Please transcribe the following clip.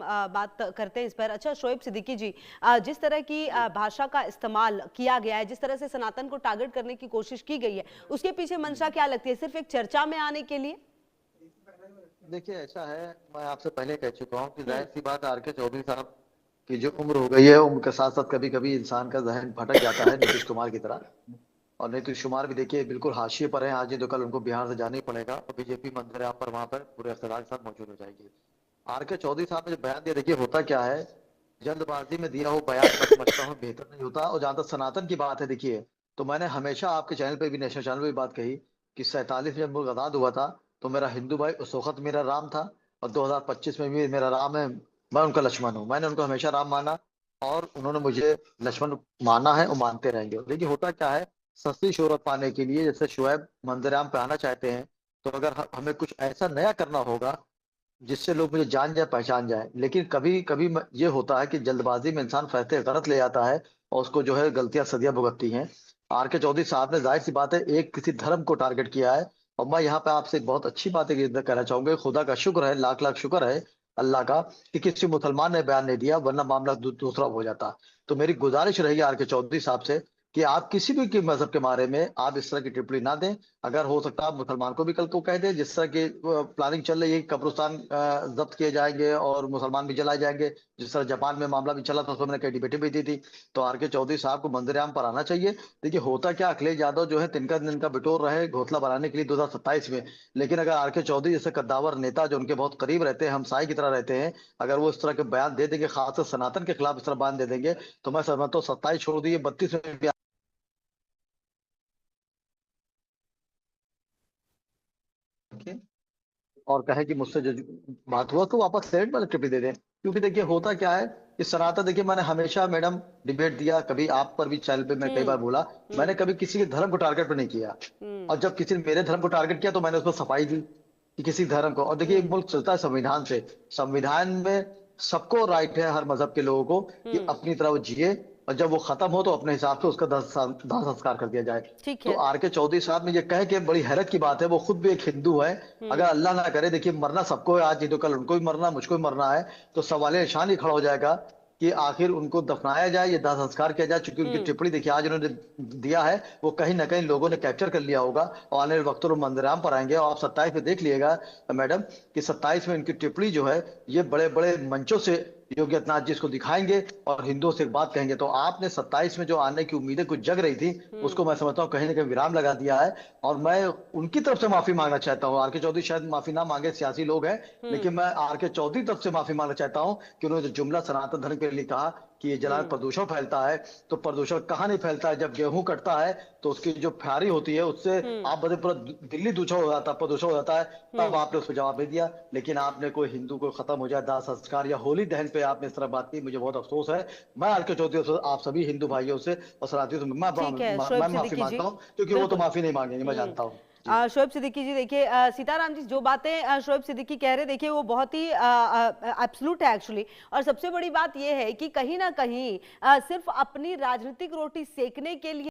बात करते हैं इस पर। अच्छा शोएब सिद्दीकी जी, जिस तरह की भाषा का इस्तेमाल किया गया है, जिस तरह से सनातन को टारगेट करने की कोशिश की गई है, उसके पीछे मंशा क्या लगती है? सिर्फ एक चर्चा में आने के लिए? देखिए ऐसा है, मैं आपसे पहले कह चुका हूँ कि हम्म। जाहिर सी बात आर के चौधरी साहब की जो उम्र हो गई है, उम्र के साथ साथ कभी कभी इंसान का जहन भटक जाता है नीतीश कुमार की तरह। और नीतीश कुमार भी देखिए बिल्कुल हाशिए पर है, आज नहीं तो कल उनको बिहार से जाना ही पड़ेगा और बीजेपी मंदिर यहाँ पर वहां पर पूरे इख्तियार के साथ मौजूद हो जाएगी। आर के चौधरी साहब ने जो बयान दिया, देखिए होता क्या है, जल्दबाजी में दिया हो बयान मैं समझता हूँ बेहतर नहीं होता। और जहां तक सनातन की बात है, देखिए तो मैंने हमेशा आपके चैनल पे भी, नेशनल चैनल पे भी बात कही कि 47 में जब मुल्क आजाद हुआ था तो मेरा हिंदू भाई उस वक्त मेरा राम था, और 2025 में भी मेरा राम है। मैं उनका लक्ष्मण हूँ, मैंने उनको हमेशा राम माना और उन्होंने मुझे लक्ष्मण माना है और मानते रहेंगे। देखिए होता क्या है, सस्ती शोहरत पाने के लिए जैसे शुएब मंदिराम पे आना चाहते हैं, तो अगर हमें कुछ ऐसा नया करना होगा जिससे लोग मुझे जान जाए पहचान जाए। लेकिन कभी कभी ये होता है कि जल्दबाजी में इंसान फैसले गलत ले जाता है और उसको जो है गलतियां सदियां भुगतती हैं। आर के चौधरी साहब ने जाहिर सी बात है एक किसी धर्म को टारगेट किया है। और मैं यहाँ पे आपसे एक बहुत अच्छी बात है कहना चाहूंगा, खुदा का शुक्र है, लाख लाख शुक्र है अल्लाह का, कि किसी मुसलमान ने बयान नहीं दिया, वरना मामला दूसरा हो जाता। तो मेरी गुजारिश रहेगी आर के चौधरी साहब से कि आप किसी भी के मजहब के बारे में आप इस तरह की टिप्पणी ना दें। अगर हो सकता है आप मुसलमान को भी कल को कह दें, जिस तरह की प्लानिंग चल रही है कि कब्रिस्तान जब्त किए जाएंगे और मुसलमान भी जलाए जाएंगे, जिस तरह जापान में मामला भी चला था, उसमें मैंने कई डिबेटें भी दी थी। तो आर के चौधरी साहब को मंदिर आम पर आना चाहिए। देखिए होता क्या, अखिलेश यादव जो है तिनका तिनका बिटोर रहे घोसला बनाने के लिए 2027 में। लेकिन अगर आर के चौधरी जैसे कद्दावर नेता जो उनके बहुत करीब रहते हैं, हमसाई की तरह रहते हैं, अगर वो इस तरह के बयान दे देंगे, खासकर सनातन के खिलाफ इस तरह बयान दे देंगे, तो मैं समझता हूँ 27 छोड़ दिए 32 में भी आके और कहे कि मुझसे जो बात हुआ तो वापस सेट वाले टिप्पणी दे दें। क्योंकि देखिए होता क्या है कि सनातन, देखिए मैंने हमेशा मैडम डिबेट दिया, कभी आप पर भी चैनल पे मैं कई हम्म। बार बोला, मैंने हम्म। कभी किसी के धर्म को टारगेट पे नहीं किया। हम्म। और जब किसी ने मेरे धर्म को टारगेट किया तो मैंने उसको सफाई दी कि किसी धर्म को। और देखिए एक हम्म। मुल्क चलता है संविधान से, संविधान में सबको राइट है हर मजहब के लोगों को कि हम्म। अपनी तरह वो जिए, और जब वो खत्म हो तो अपने हिसाब से उसका दाह संस्कार कर दिया जाए। ठीक तो है। आर के चौधरी साहब ने ये कहे कि बड़ी हैरत की बात है, वो खुद भी एक हिंदू है। अगर हम्म। अल्लाह ना करे, देखिए मरना सबको है, आज नहीं तो कल उनको भी मरना, मुझको भी मरना है। तो सवाल निशान ही खड़ा हो जाएगा कि आखिर उनको दफनाया जाए या दाह संस्कार किया जाए, क्योंकि उनकी हम्म। टिप्पणी देखिए आज उन्होंने दिया है, वो कहीं ना कहीं लोगों ने कैप्चर कर लिया होगा। और आने वाले वक्तों में मंदिराम पर आएंगे और आप 27 में देख लीजिएगा मैडम कि 27 में इनकी टिप्पणी जो है ये बड़े बड़े मंचों से योगी आदित्यनाथ जी इसको दिखाएंगे और हिंदुओं से एक बात कहेंगे। तो आपने 27 में जो आने की उम्मीदें कुछ जग रही थी, हम्म। उसको मैं समझता हूँ कहीं ना कहीं विराम लगा दिया है। और मैं उनकी तरफ से माफी मांगना चाहता हूँ, आर के चौधरी शायद माफी ना मांगे, सियासी लोग हैं, हम्म। लेकिन मैं आर के चौधरी तरफ से माफी मांगना चाहता हूँ कि उन्होंने जो जुमला सनातन धर्म के लिए कहा कि ये जला हम्म। प्रदूषण फैलता है, तो प्रदूषण कहाँ नहीं फैलता है, जब गेहूं कटता है तो उसकी जो फ्यारी होती है उससे हम्म। आप बदे पूरा दिल्ली दूषण हो जाता है, प्रदूषण हो जाता है। तब हम्म। आपने उस पर जवाब नहीं दिया, लेकिन आपने कोई हिंदू को खत्म हो जाए दाह संस्कार या होली दहन पे आपने इस तरह बात की, मुझे बहुत अफसोस है। मैं आर के चौधरी से, आप सभी हिंदू भाइयों से और सनातियों से ठीक है शोएब मैं माफी सिद्दीकी जी, मांगता हूँ, क्योंकि वो तो बिल्कुल। माफी नहीं मांगेंगे, मैं जानता हूँ जी। शोएब सिद्दीकी जी देखिए, सीताराम जी जो बातें शोएब सिद्दीकी कह रहे देखिए वो बहुत ही एब्सोल्यूट है एक्चुअली। और सबसे बड़ी बात ये है कि कहीं ना कहीं सिर्फ अपनी राजनीतिक रोटी सेकने के लिए